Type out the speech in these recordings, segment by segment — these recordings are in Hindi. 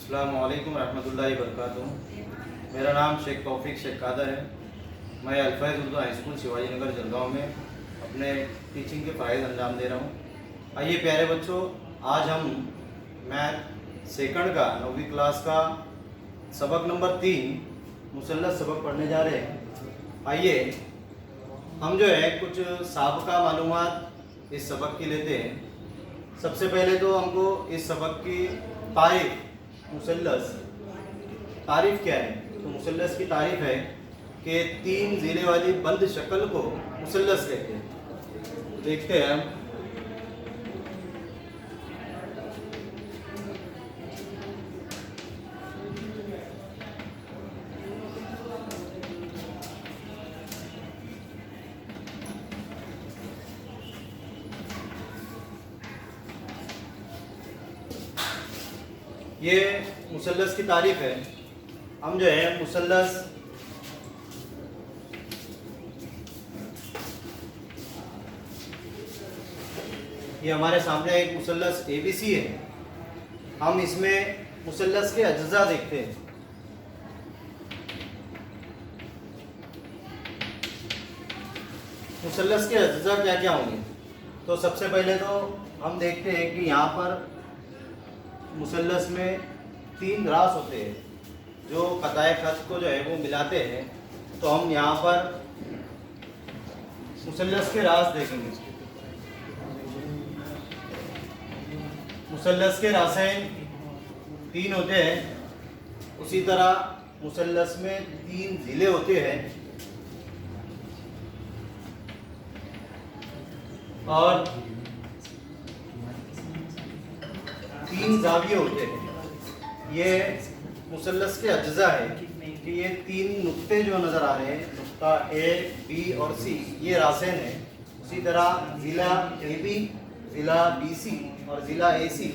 अस्सलामु अलैकुम रहमतुल्लाहि वबरकातुहू। मेरा नाम शेख तौफीक शेख कादर है। मैं अल्फैज़ उर्दू हाई स्कूल शिवाजी नगर जलगांव में अपने टीचिंग के फ़राइज़ अंजाम दे रहा हूँ। आइए प्यारे बच्चों, आज हम मैथ सेकंड का 9वीं क्लास का सबक नंबर 3 मुसल्लस सबक पढ़ने जा रहे हैं। आइए हम जो है कुछ साबका मालूमात इस सबक की लेते हैं। सबसे पहले तो हमको इस सबक की तारीफ, मुसल्लस तारीफ क्या है? तो मुसल्लस की तारीफ है कि 3 ज़िले वाली बंद शक्ल को मुसल्लस कहते हैं। देखते हैं हम। ये मुसल्लस की तारीफ है। हम जो है मुसल्लस ये हमारे सामने एक मुसल्लस ABC है। हम इसमें मुसल्लस के अज्जा देखते हैं। मुसल्लस के अज्जा क्या क्या होंगे? तो सबसे पहले तो हम देखते हैं कि यहाँ पर मुसल्लस में 3 रास होते हैं जो क़ताए ख़त को जो है वो मिलाते हैं। तो हम यहाँ पर मुसल्लस के रास देखेंगे। मुसल्लस के रासें 3 होते हैं। उसी तरह मुसल्लस में 3 ज़िले होते हैं और 3 ज़ाविये होते हैं। ये मुसल्लस के अज्जा है कि ये 3 नुक्ते जो नज़र आ रहे हैं, नुक्ता A, B और C, ये रासें हैं। उसी तरह ज़िला AB, ज़िला BC और ज़िला AC,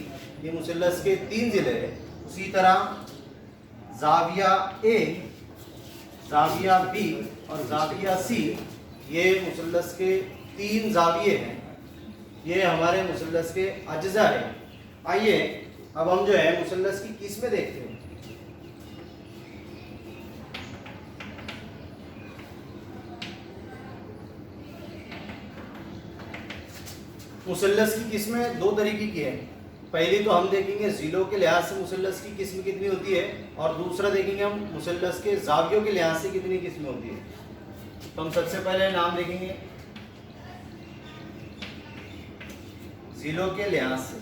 ये मुसल्लस के 3 ज़िले हैं। उसी तरह ज़ाविया A, ज़ाविया B और ज़ाविया C, ये मुसल्लस के 3 ज़ाविये हैं। ये हमारे मुसल्लस के अज्जा है। आइए अब हम जो है मुसल्लस की किस्में देखते हैं। मुसल्लस की किस्में 2 तरीके की है। पहली तो हम देखेंगे ज़िलों के लिहाज से मुसल्लस की किस्म कितनी होती है, और दूसरा देखेंगे हम मुसल्लस के ज़ावियों के लिहाज से कितनी किस्में होती है। तो हम सबसे पहले नाम देखेंगे ज़िलों के लिहाज से।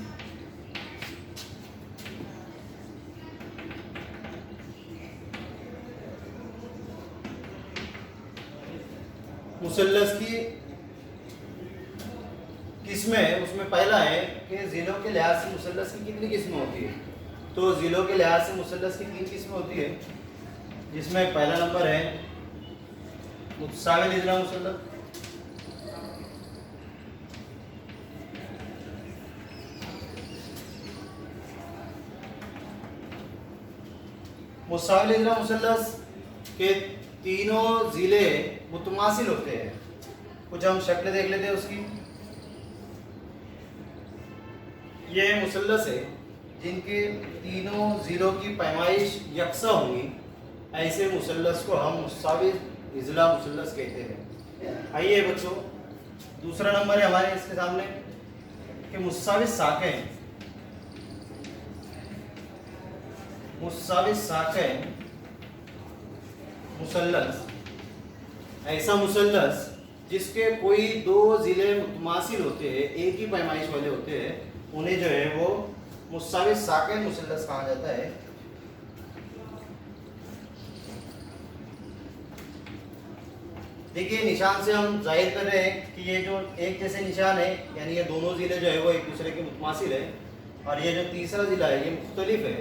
मुसल्लस की किस्में, उसमें पहला है कि ज़िलों के लिहाज से मुसल्लस की कितनी किस्में होती है। तो ज़िलों के लिहाज से मुसल्लस की 3 किस्में होती है, जिसमें पहला नंबर है मुतसाविल इज़ला मुसल्लस। मुतसाविल इज़ला मुसल्लस के तीनों ज़िले मुतमासिल होते हैं। कुछ हम शक्ल देख लेते हैं उसकी। ये मुसल्लस है जिनके तीनों ज़िलों की पैमाइश यकसा होंगी। ऐसे मुसल्लस को हम मुतसाविल इज़ला मुसल्लस कहते हैं। आइए बच्चों, दूसरा नंबर है हमारे इसके सामने कि मुतसाविल साक़ैन। मुतसाविल साक़ैन मुसल्लस, ऐसा मुसल्लस जिसके कोई 2 ज़िले मुतमासिल होते हैं, एक ही पैमाइश वाले होते हैं, उन्हें जो है वो मुतसाविल साक़ैन मुसल्लस कहा जाता है। देखिए, निशान से हम जाहिर कर रहे हैं कि ये जो एक जैसे निशान है, यानी ये दोनों ज़िले जो है वो एक दूसरे के मुतमासिल है, और ये जो तीसरा ज़िला है ये मुख्तलिफ है।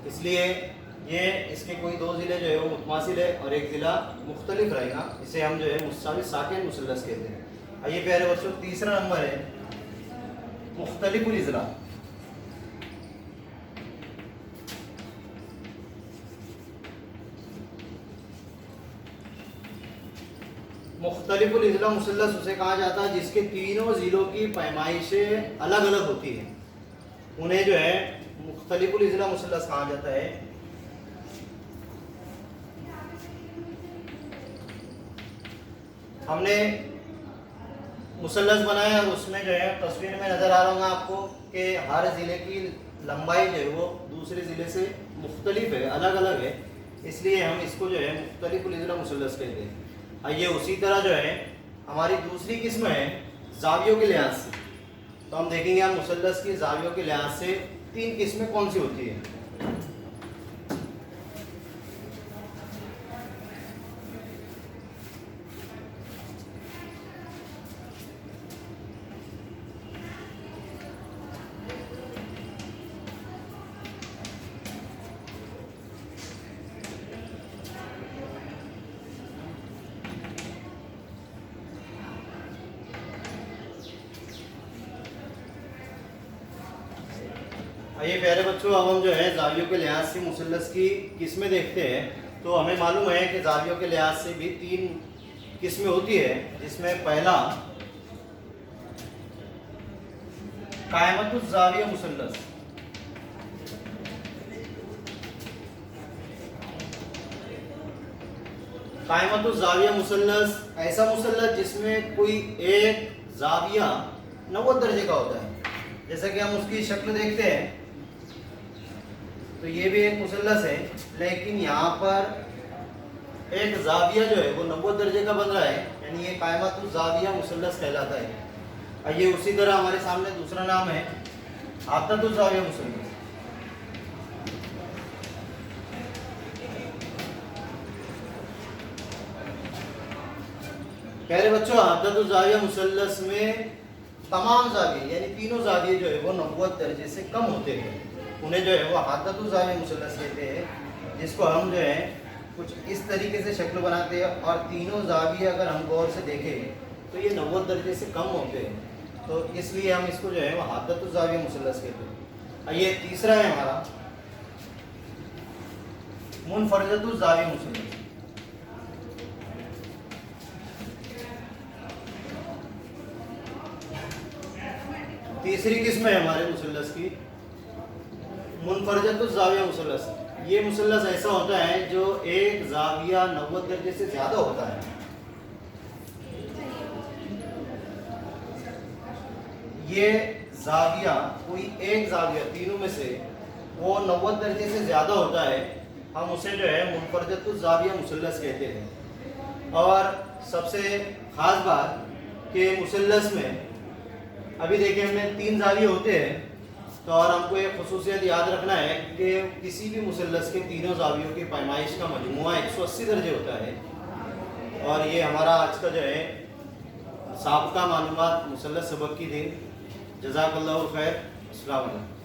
इसलिए ये इसके कोई 2 ज़िले जो है वो मुतमासिल है और एक ज़िला मुख्तलिफ रहेगा। इसे हम जो है मुतसाविल साक़ैन मुसल्लस कहते हैं। आइए प्यारे बच्चों, तीसरा नंबर है मुख्तलिफुल इज़ला। मुख्तलिफुल इज़ला मुसल्लस उसे कहा जाता है जिसके तीनों ज़िलों की पैमाइशें अलग अलग होती हैं। उन्हें जो है मुख्तलिफुल इजला मुसल्लस कहा जाता है। हमने मुसल्लस बनाया और उसमें जो है तस्वीर में नज़र आ रहा होगा आपको कि हर ज़िले की लंबाई जो है वो दूसरे ज़िले से मुख्तलिफ है, अलग अलग है, इसलिए हम इसको जो है मुख्तलिफुल इजला मुसल्लस कहते हैं। आइए उसी तरह जो है हमारी दूसरी किस्म है ज़ावियों के लिहाज से। तो हम देखेंगे हम मुसल्लस की ज़ावियों के लिहाज से 3 किस्में कौन सी होती है। आइए प्यारे बच्चों, अब हम जो है ज़ावियों के लिहाज से मुसल्लस की किस्में देखते हैं। तो हमें मालूम है कि ज़ावियों के लिहाज से भी 3 किस्में होती है, जिसमें पहला कायमतुज़ ज़ाविया मुसल्लस। कायमतुज़ ज़ाविया मुसल्लस ऐसा मुसल्लस जिसमें कोई एक ज़ाविया 90 दर्जे का होता है। जैसा कि हम उसकी शक्ल देखते हैं तो ये भी एक मुसल्लस है, लेकिन यहाँ पर एक ज़ाविया जो है वो 90 दर्जे का बन रहा है, यानी ये कायमतुज़ ज़ाविया मुसल्लस कहलाता है। आइए उसी तरह हमारे सामने दूसरा नाम है हादतुज़ ज़ाविया मुसल्लस। प्यारे बच्चों, हादतुज़ ज़ाविया मुसल्लस में तमाम ज़ाविये यानी तीनों ज़ाविये जो है वो 90 दर्जे से कम होते हैं, उन्हें जो है वो हादतुज़ ज़ाविया मुसल्लस कहते हैं। जिसको हम जो है कुछ इस तरीके से शक्ल बनाते हैं और तीनों ज़ाविये अगर हम गौर से देखें तो ये 90 दर्जे से कम होते हैं, तो इसलिए हम इसको जो है वो हादतुज़ ज़ाविया मुसल्लस कहते हैं। आइए तीसरा है हमारा मुनफरदतुज़ ज़ाविया मुसल्लस। तीसरी किस्म है हमारे मुसल्लस की मुनफरदतुज़ ज़ाविया मुसल्लस। ये मुसल्लस ऐसा होता है जो एक ज़ाविया 90 दर्जे से ज़्यादा होता है। ये ज़ाविया कोई एक ज़ाविया तीनों में से वो 90 दर्जे से ज़्यादा होता है, हम उसे जो है मुनफरदतुज़ ज़ाविया मुसल्लस कहते हैं। और सबसे ख़ास बात कि मुसल्लस में अभी देखिए हमने 3 ज़ाविये होते हैं, तो और हमको एक खुसूसियत याद रखना है कि किसी भी मुसल्लस के तीनों ज़ावियों की पैमाइश का मजमुआ 180 दर्जे होता है। और ये हमारा आज का जो है साबिक़ा मालूमात मुसल्लस सबक की थी। जज़ाकल्लाहु खैर। अस्सलाम वालेकुम।